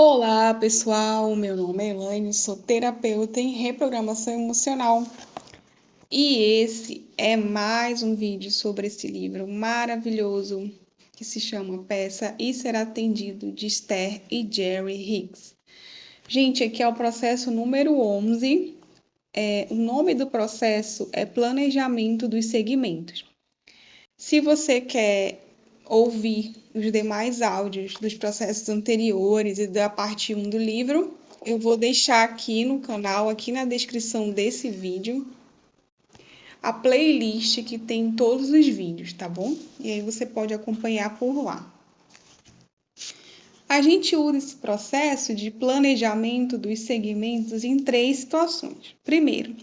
Olá, pessoal. Meu nome é Elaine, sou terapeuta em reprogramação emocional. E esse é mais um vídeo sobre esse livro maravilhoso que se chama Peça e Será Atendido, de Esther e Jerry Hicks. Gente, aqui é o processo número 11. O nome do processo é Planejamento dos Segmentos. Se você quer ouvir os demais áudios dos processos anteriores e da parte 1 do livro, eu vou deixar aqui no canal, aqui na descrição desse vídeo, a playlist que tem todos os vídeos, tá bom? E aí você pode acompanhar por lá. A gente usa esse processo de planejamento dos segmentos em 3 situações. Primeiro,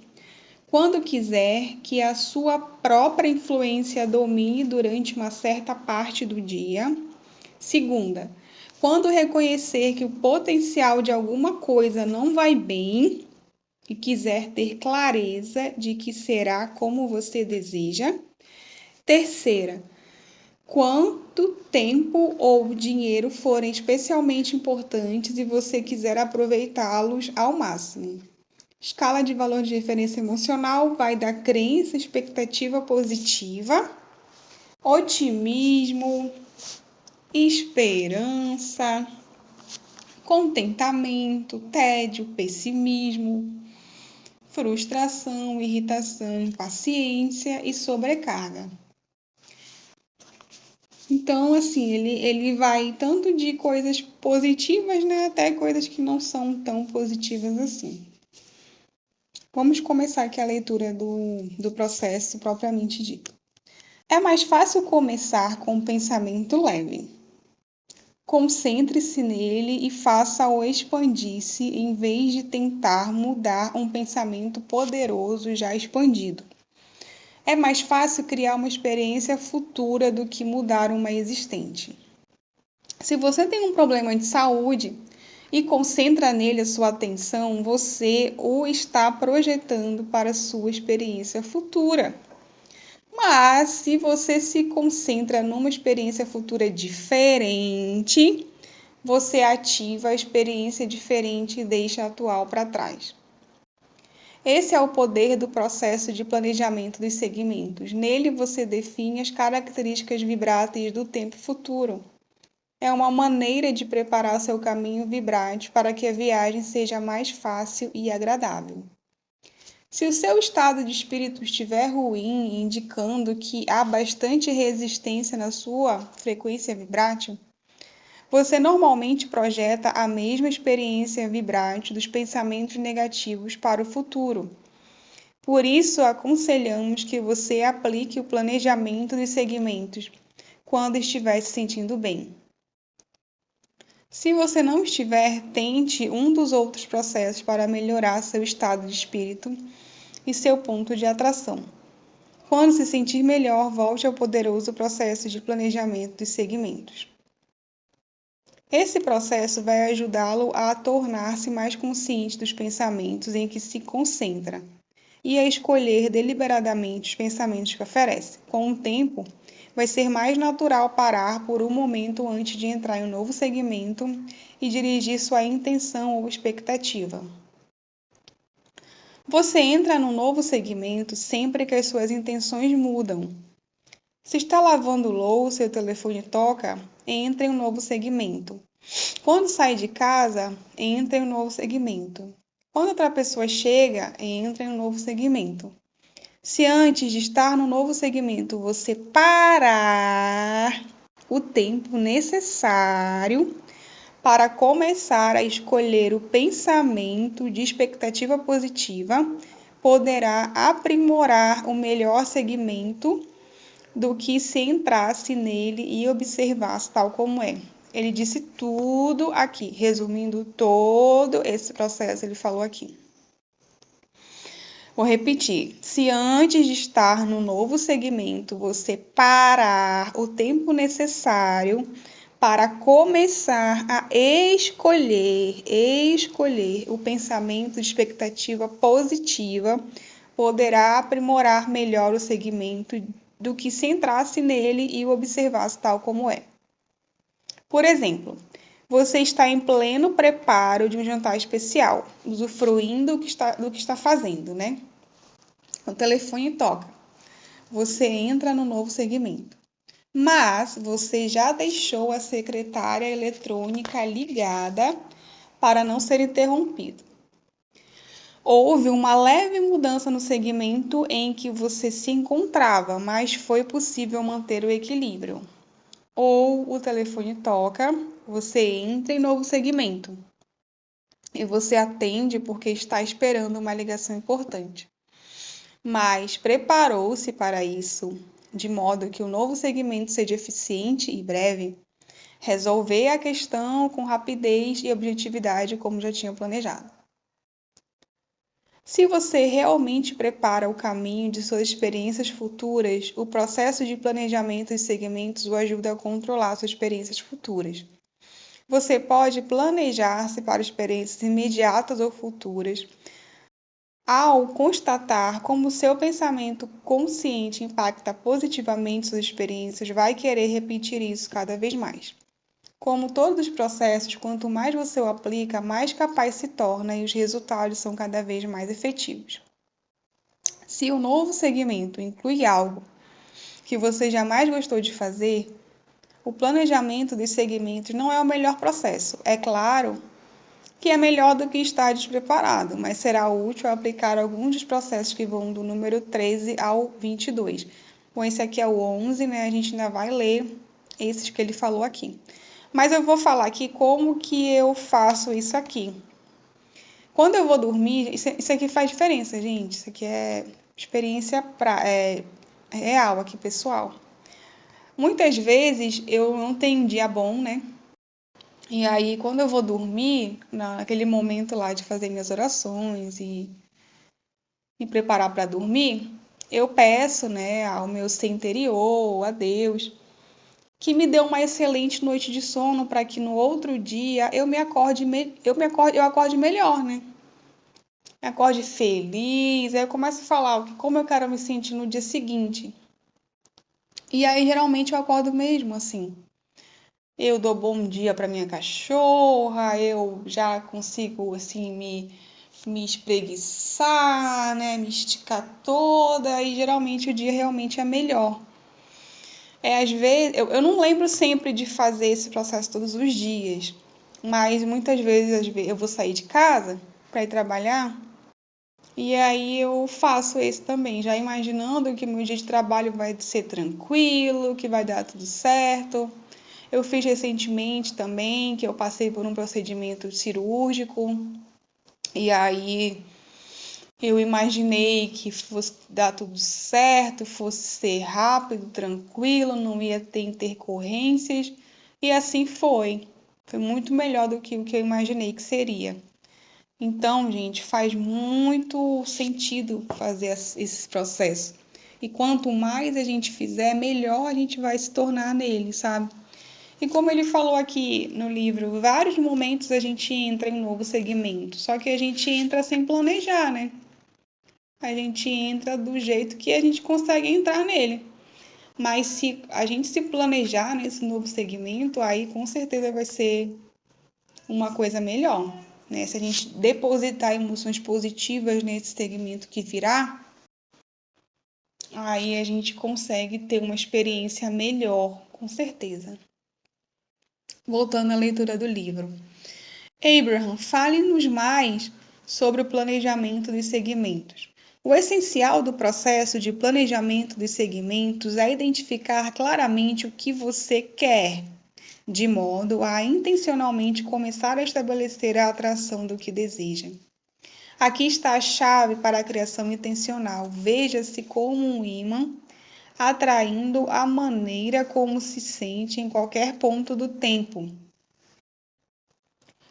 quando quiser que a sua própria influência domine durante uma certa parte do dia. Segunda, quando reconhecer que o potencial de alguma coisa não vai bem e quiser ter clareza de que será como você deseja. Terceira, quanto tempo ou dinheiro forem especialmente importantes e você quiser aproveitá-los ao máximo. Escala de valor de referência emocional vai da crença, expectativa positiva, otimismo, esperança, contentamento, tédio, pessimismo, frustração, irritação, impaciência e sobrecarga. Então, assim, ele vai tanto de coisas positivas, né, até coisas que não são tão positivas assim. Vamos começar aqui a leitura do processo propriamente dito. É mais fácil começar com um pensamento leve. Concentre-se nele e faça-o expandir-se em vez de tentar mudar um pensamento poderoso já expandido. É mais fácil criar uma experiência futura do que mudar uma existente. Se você tem um problema de saúde e concentra nele a sua atenção, você o está projetando para a sua experiência futura. Mas se você se concentra numa experiência futura diferente, você ativa a experiência diferente e deixa a atual para trás. Esse é o poder do processo de planejamento dos segmentos. Nele você define as características vibráteis do tempo futuro. É uma maneira de preparar seu caminho vibrante para que a viagem seja mais fácil e agradável. Se o seu estado de espírito estiver ruim, indicando que há bastante resistência na sua frequência vibrátil, você normalmente projeta a mesma experiência vibrante dos pensamentos negativos para o futuro. Por isso, aconselhamos que você aplique o planejamento dos segmentos quando estiver se sentindo bem. Se você não estiver, tente um dos outros processos para melhorar seu estado de espírito e seu ponto de atração. Quando se sentir melhor, volte ao poderoso processo de planejamento dos segmentos. Esse processo vai ajudá-lo a tornar-se mais consciente dos pensamentos em que se concentra e a escolher deliberadamente os pensamentos que oferece. Com o tempo, vai ser mais natural parar por um momento antes de entrar em um novo segmento e dirigir sua intenção ou expectativa. Você entra num novo segmento sempre que as suas intenções mudam. Se está lavando louça e o telefone toca, entra em um novo segmento. Quando sai de casa, entra em um novo segmento. Quando outra pessoa chega, entra em um novo segmento. Se antes de estar no novo segmento você parar o tempo necessário para começar a escolher o pensamento de expectativa positiva, poderá aprimorar o melhor segmento do que se entrasse nele e observasse tal como é. Ele disse tudo aqui, resumindo todo esse processo, ele falou aqui. Vou repetir. Se antes de estar no novo segmento você parar o tempo necessário para começar a escolher o pensamento de expectativa positiva, poderá aprimorar melhor o segmento do que se entrasse nele e o observasse tal como é. Por exemplo, Você está em pleno preparo de um jantar especial, usufruindo do que está fazendo, né? O telefone toca. Você entra no novo segmento. Mas você já deixou a secretária eletrônica ligada para não ser interrompido. Houve uma leve mudança no segmento em que você se encontrava, mas foi possível manter o equilíbrio. Ou o telefone toca, você entra em novo segmento e você atende porque está esperando uma ligação importante. Mas preparou-se para isso, de modo que o novo segmento seja eficiente e breve, resolver a questão com rapidez e objetividade como já tinha planejado. Se você realmente prepara o caminho de suas experiências futuras, o processo de planejamento e segmentos o ajuda a controlar suas experiências futuras. Você pode planejar-se para experiências imediatas ou futuras, ao constatar como seu pensamento consciente impacta positivamente suas experiências, vai querer repetir isso cada vez mais. Como todos os processos, quanto mais você o aplica, mais capaz se torna e os resultados são cada vez mais efetivos. Se o novo segmento inclui algo que você jamais gostou de fazer, o planejamento dos segmentos não é o melhor processo. É claro que é melhor do que estar despreparado, mas será útil aplicar alguns dos processos que vão do número 13 ao 22. Bom, esse aqui é o 11, né? A gente ainda vai ler esses que ele falou aqui. Mas eu vou falar aqui como que eu faço isso aqui. Quando eu vou dormir, isso aqui faz diferença, gente. Isso aqui é experiência real aqui, pessoal. Muitas vezes eu não tenho um dia bom, né? E aí, quando eu vou dormir, naquele momento lá de fazer minhas orações e me preparar para dormir, eu peço, né, ao meu ser interior, a Deus, que me dê uma excelente noite de sono para que no outro dia eu acorde melhor, né? Me acorde feliz, aí eu começo a falar como eu quero me sentir no dia seguinte. E aí geralmente eu acordo mesmo assim. Eu dou bom dia para minha cachorra, eu já consigo assim me espreguiçar, né, me esticar toda e geralmente o dia realmente é melhor. Às vezes, eu não lembro sempre de fazer esse processo todos os dias, mas muitas vezes eu vou sair de casa para ir trabalhar e aí eu faço esse também, já imaginando que meu dia de trabalho vai ser tranquilo, que vai dar tudo certo. Eu fiz recentemente também, que eu passei por um procedimento cirúrgico, e aí eu imaginei que fosse dar tudo certo, fosse ser rápido, tranquilo, não ia ter intercorrências, e assim foi. Foi muito melhor do que o que eu imaginei que seria. Então, gente, faz muito sentido fazer esse processo. E quanto mais a gente fizer, melhor a gente vai se tornar nele, sabe? E como ele falou aqui no livro, vários momentos a gente entra em um novo segmento, só que a gente entra sem planejar, né? A gente entra do jeito que a gente consegue entrar nele. Mas se a gente se planejar nesse novo segmento, aí com certeza vai ser uma coisa melhor, né? Se a gente depositar emoções positivas nesse segmento que virá, aí a gente consegue ter uma experiência melhor, com certeza. Voltando à leitura do livro. Abraham, fale-nos mais sobre o planejamento dos segmentos. O essencial do processo de planejamento dos segmentos é identificar claramente o que você quer, de modo a intencionalmente começar a estabelecer a atração do que deseja. Aqui está a chave para a criação intencional. Veja-se como um ímã, atraindo a maneira como se sente em qualquer ponto do tempo.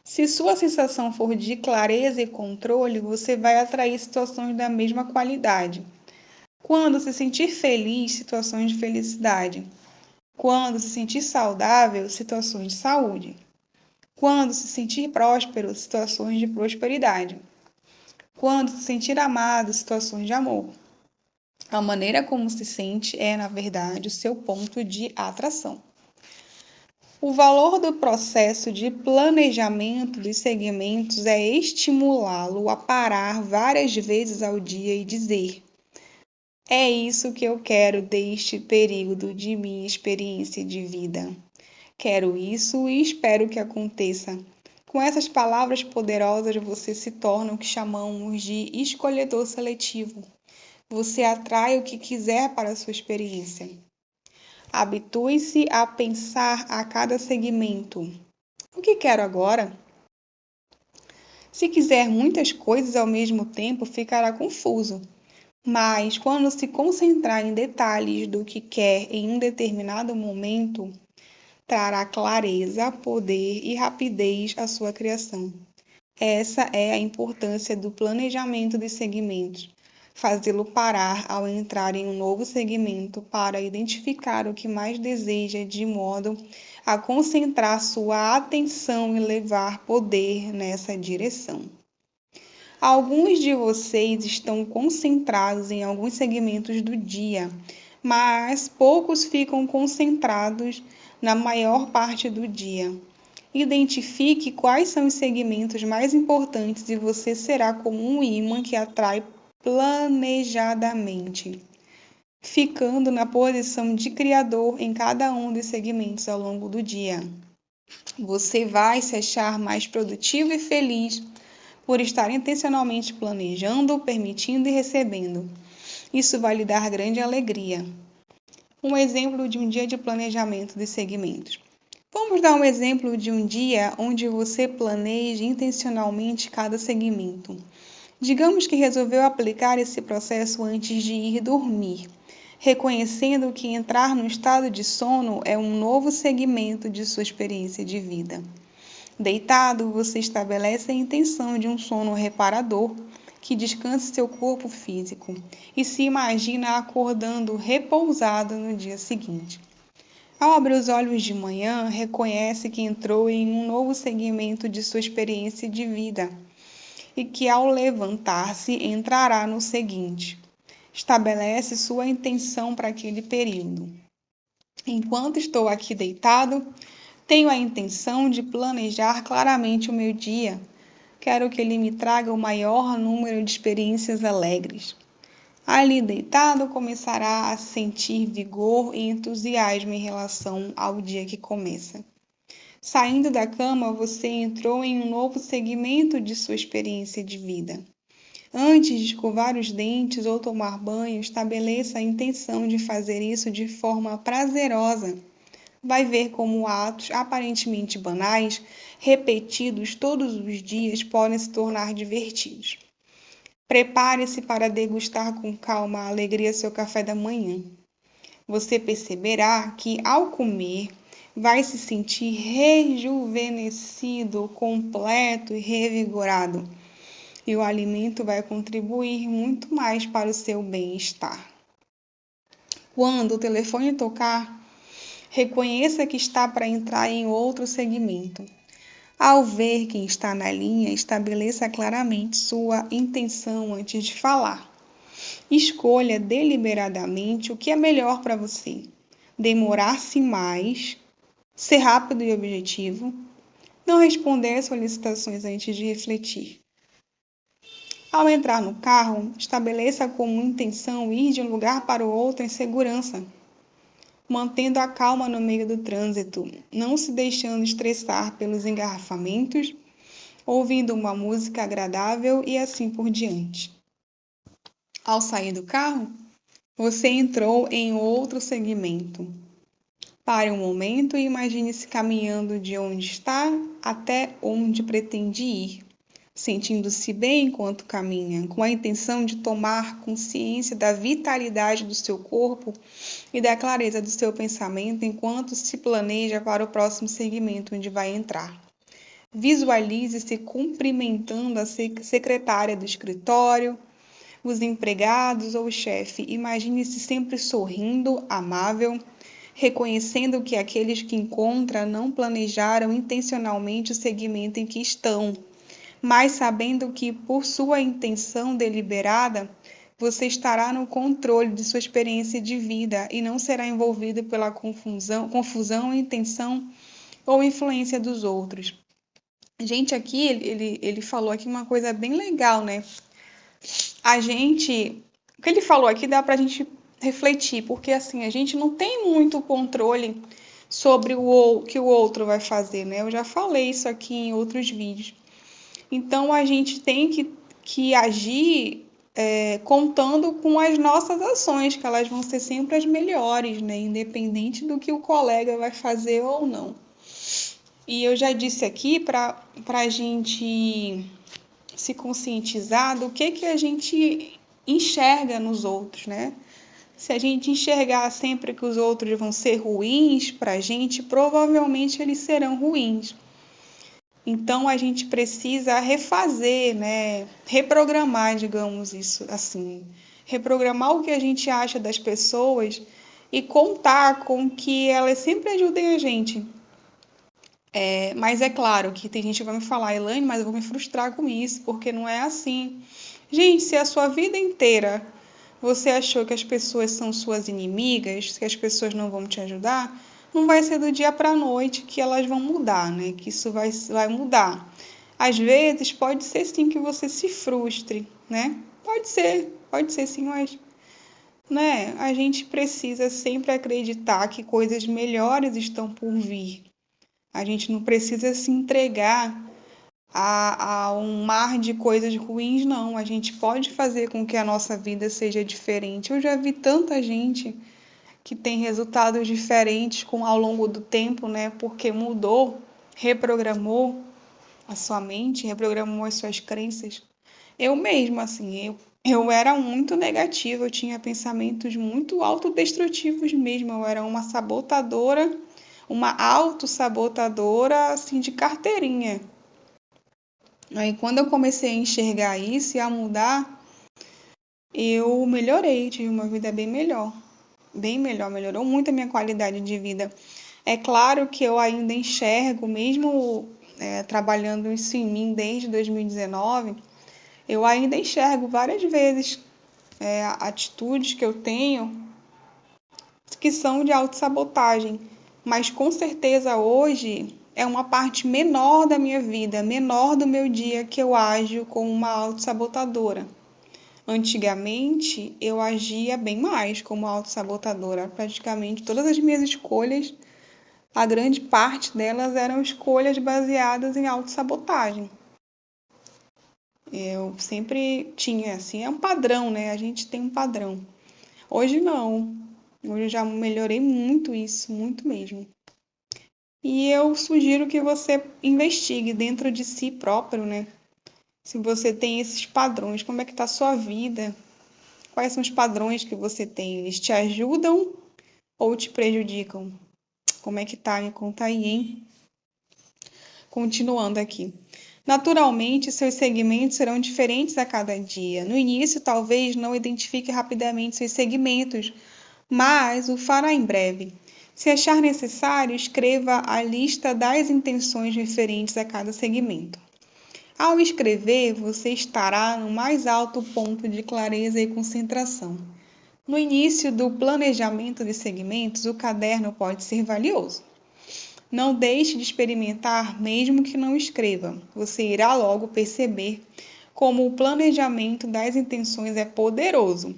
Se sua sensação for de clareza e controle, você vai atrair situações da mesma qualidade. Quando se sentir feliz, situações de felicidade. Quando se sentir saudável, situações de saúde. Quando se sentir próspero, situações de prosperidade. Quando se sentir amado, situações de amor. A maneira como se sente é, na verdade, o seu ponto de atração. O valor do processo de planejamento dos segmentos é estimulá-lo a parar várias vezes ao dia e dizer: é isso que eu quero deste período de minha experiência de vida. Quero isso e espero que aconteça. Com essas palavras poderosas, você se torna o que chamamos de escolhedor seletivo. Você atrai o que quiser para a sua experiência. Habitue-se a pensar a cada segmento: o que quero agora? Se quiser muitas coisas ao mesmo tempo, ficará confuso. Mas quando se concentrar em detalhes do que quer em um determinado momento, trará clareza, poder e rapidez à sua criação. Essa é a importância do planejamento dos segmentos. Fazê-lo parar ao entrar em um novo segmento para identificar o que mais deseja, de modo a concentrar sua atenção e levar poder nessa direção. Alguns de vocês estão concentrados em alguns segmentos do dia, mas poucos ficam concentrados na maior parte do dia. Identifique quais são os segmentos mais importantes e você será como um ímã que atrai planejadamente, ficando na posição de criador em cada um dos segmentos ao longo do dia. Você vai se achar mais produtivo e feliz por estar intencionalmente planejando, permitindo e recebendo. Isso vai lhe dar grande alegria. Um exemplo de um dia de planejamento dos segmentos. Vamos dar um exemplo de um dia onde você planeja intencionalmente cada segmento. Digamos que resolveu aplicar esse processo antes de ir dormir, reconhecendo que entrar no estado de sono é um novo segmento de sua experiência de vida. Deitado, você estabelece a intenção de um sono reparador que descanse seu corpo físico e se imagina acordando repousado no dia seguinte. Ao abrir os olhos de manhã, reconhece que entrou em um novo segmento de sua experiência de vida e que ao levantar-se entrará no seguinte. Estabelece sua intenção para aquele período. Enquanto estou aqui deitado, tenho a intenção de planejar claramente o meu dia. Quero que ele me traga o maior número de experiências alegres. Ali deitado, começará a sentir vigor e entusiasmo em relação ao dia que começa. Saindo da cama, você entrou em um novo segmento de sua experiência de vida. Antes de escovar os dentes ou tomar banho, estabeleça a intenção de fazer isso de forma prazerosa. Vai ver como atos aparentemente banais, repetidos todos os dias, podem se tornar divertidos. Prepare-se para degustar com calma a alegria seu café da manhã. Você perceberá que, ao comer, vai se sentir rejuvenescido, completo e revigorado. E o alimento vai contribuir muito mais para o seu bem-estar. Quando o telefone tocar, reconheça que está para entrar em outro segmento. Ao ver quem está na linha, estabeleça claramente sua intenção antes de falar. Escolha deliberadamente o que é melhor para você. Demorar-se mais, ser rápido e objetivo, não responder às solicitações antes de refletir. Ao entrar no carro, estabeleça como intenção ir de um lugar para o outro em segurança, mantendo a calma no meio do trânsito, não se deixando estressar pelos engarrafamentos, ouvindo uma música agradável e assim por diante. Ao sair do carro, você entrou em outro segmento. Pare um momento e imagine-se caminhando de onde está até onde pretende ir, sentindo-se bem enquanto caminha, com a intenção de tomar consciência da vitalidade do seu corpo e da clareza do seu pensamento enquanto se planeja para o próximo segmento onde vai entrar. Visualize-se cumprimentando a secretária do escritório, os empregados ou o chefe. Imagine-se sempre sorrindo, amável, reconhecendo que aqueles que encontra não planejaram intencionalmente o segmento em que estão, mas sabendo que, por sua intenção deliberada, você estará no controle de sua experiência de vida e não será envolvido pela confusão e tensão ou influência dos outros. Gente, aqui, ele falou aqui uma coisa bem legal, né? O que ele falou aqui dá pra gente refletir, porque assim, a gente não tem muito controle sobre o que o outro vai fazer, né? Eu já falei isso aqui em outros vídeos. Então, a gente tem que agir contando com as nossas ações, que elas vão ser sempre as melhores, né? Independente do que o colega vai fazer ou não. E eu já disse aqui para a gente se conscientizar do que a gente enxerga nos outros, né? Se a gente enxergar sempre que os outros vão ser ruins para a gente, provavelmente eles serão ruins. Então a gente precisa refazer, né? Reprogramar, digamos isso assim. Reprogramar o que a gente acha das pessoas e contar com que elas sempre ajudem a gente. Mas é claro que tem gente que vai me falar, Elaine, mas eu vou me frustrar com isso, porque não é assim. Gente, se a sua vida inteira você achou que as pessoas são suas inimigas, que as pessoas não vão te ajudar, não vai ser do dia para a noite que elas vão mudar, né? Que isso vai mudar. Às vezes, pode ser sim que você se frustre, né? Pode ser sim, mas né? A gente precisa sempre acreditar que coisas melhores estão por vir. A gente não precisa se entregar a um mar de coisas ruins, não. A gente pode fazer com que a nossa vida seja diferente. Eu já vi tanta gente que tem resultados diferentes ao longo do tempo, né? Porque mudou, reprogramou a sua mente, reprogramou as suas crenças. Eu mesma, assim, eu era muito negativa, eu tinha pensamentos muito autodestrutivos mesmo. Eu era uma sabotadora, uma autossabotadora, assim, de carteirinha. Aí, quando eu comecei a enxergar isso e a mudar, eu melhorei, tive uma vida bem melhor. Bem melhor, melhorou muito a minha qualidade de vida. É claro que eu ainda enxergo, mesmo trabalhando isso em mim desde 2019, eu ainda enxergo várias vezes atitudes que eu tenho que são de autossabotagem. Mas com certeza hoje é uma parte menor da minha vida, menor do meu dia que eu ajo como uma autossabotadora. Antigamente, eu agia bem mais como autossabotadora. Praticamente todas as minhas escolhas, a grande parte delas eram escolhas baseadas em autossabotagem. Eu sempre tinha, assim, é um padrão, né? A gente tem um padrão. Hoje não. Hoje eu já melhorei muito isso, muito mesmo. E eu sugiro que você investigue dentro de si próprio, né? Se você tem esses padrões, como é que está a sua vida? Quais são os padrões que você tem? Eles te ajudam ou te prejudicam? Como é que tá? Me conta aí, hein? Continuando aqui. Naturalmente, seus segmentos serão diferentes a cada dia. No início, talvez não identifique rapidamente seus segmentos, mas o fará em breve. Se achar necessário, escreva a lista das intenções referentes a cada segmento. Ao escrever, você estará no mais alto ponto de clareza e concentração. No início do planejamento de segmentos, o caderno pode ser valioso. Não deixe de experimentar, mesmo que não escreva. Você irá logo perceber como o planejamento das intenções é poderoso.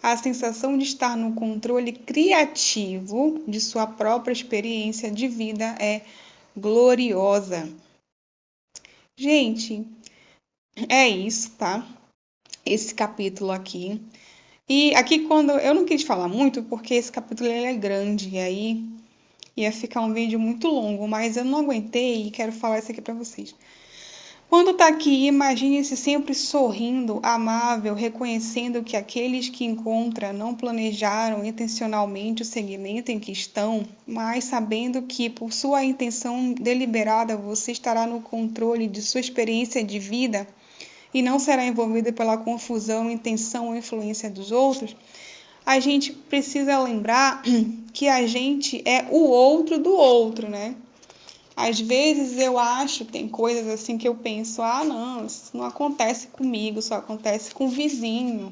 A sensação de estar no controle criativo de sua própria experiência de vida é gloriosa. Gente, é isso, tá? Esse capítulo aqui. E aqui quando eu não quis falar muito porque esse capítulo ele é grande e aí ia ficar um vídeo muito longo, mas eu não aguentei e quero falar isso aqui para vocês. Quando tá aqui, imagine-se sempre sorrindo, amável, reconhecendo que aqueles que encontra não planejaram intencionalmente o segmento em que estão, mas sabendo que por sua intenção deliberada você estará no controle de sua experiência de vida e não será envolvido pela confusão, intenção ou influência dos outros, a gente precisa lembrar que a gente é o outro do outro, né? Às vezes eu acho, tem coisas assim que eu penso, não, isso não acontece comigo, só acontece com o vizinho.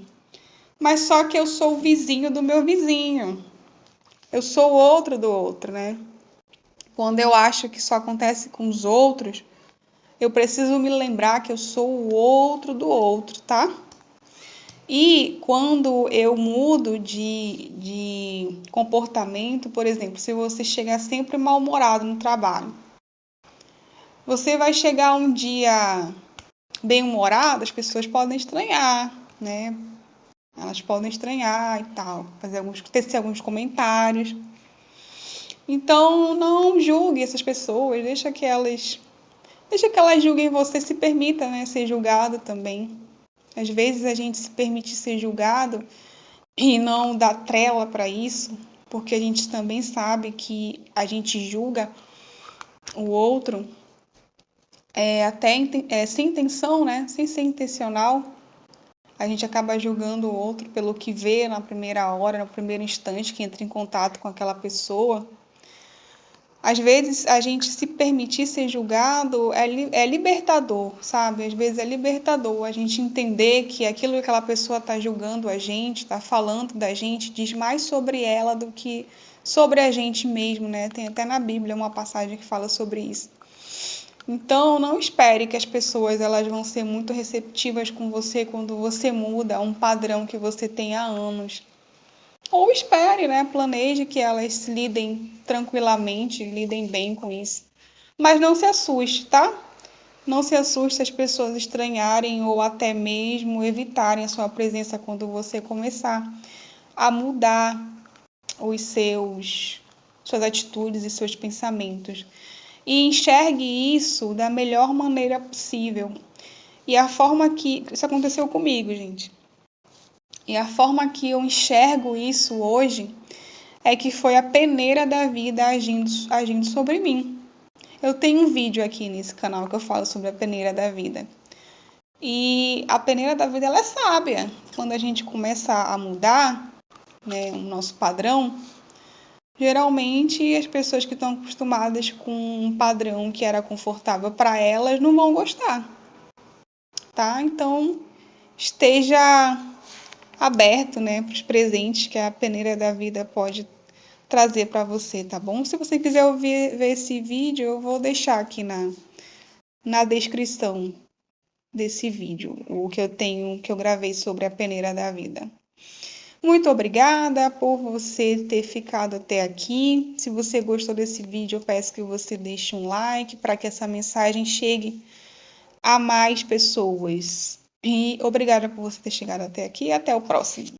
Mas só que eu sou o vizinho do meu vizinho. Eu sou o outro do outro, né? Quando eu acho que só acontece com os outros, eu preciso me lembrar que eu sou o outro do outro, tá? E quando eu mudo de comportamento, por exemplo, se você chegar sempre mal-humorado no trabalho, você vai chegar um dia bem-humorado, as pessoas podem estranhar, né? Elas podem estranhar e tal, tecer alguns comentários. Então, não julgue essas pessoas, deixa que elas julguem você, se permita, né, ser julgado também. Às vezes a gente se permite ser julgado e não dá trela para isso, porque a gente também sabe que a gente julga o outro sem intenção, né, sem ser intencional. A gente acaba julgando o outro pelo que vê na primeira hora, no primeiro instante que entra em contato com aquela pessoa. Às vezes, a gente se permitir ser julgado é libertador, sabe? Às vezes é libertador a gente entender que aquilo que aquela pessoa está julgando a gente, está falando da gente, diz mais sobre ela do que sobre a gente mesmo, né? Tem até na Bíblia uma passagem que fala sobre isso. Então, não espere que as pessoas elas vão ser muito receptivas com você quando você muda um padrão que você tem há anos. Ou espere, né? Planeje que elas lidem tranquilamente, lidem bem com isso. Mas não se assuste, tá? Não se assuste se as pessoas estranharem ou até mesmo evitarem a sua presença quando você começar a mudar suas atitudes e seus pensamentos. E enxergue isso da melhor maneira possível. E a forma que... Isso aconteceu comigo, gente. E a forma que eu enxergo isso hoje é que foi a peneira da vida agindo sobre mim. Eu tenho um vídeo aqui nesse canal que eu falo sobre a peneira da vida. E a peneira da vida, ela é sábia. Quando a gente começa a mudar, né, o nosso padrão, geralmente as pessoas que estão acostumadas com um padrão que era confortável para elas não vão gostar, tá? Então, esteja aberto, né, para os presentes que a peneira da vida pode trazer para você, tá bom? Se você quiser ver esse vídeo, eu vou deixar aqui na descrição desse vídeo, o que eu gravei sobre a peneira da vida. Muito obrigada por você ter ficado até aqui. Se você gostou desse vídeo, eu peço que você deixe um like para que essa mensagem chegue a mais pessoas. E obrigada por você ter chegado até aqui e até o próximo.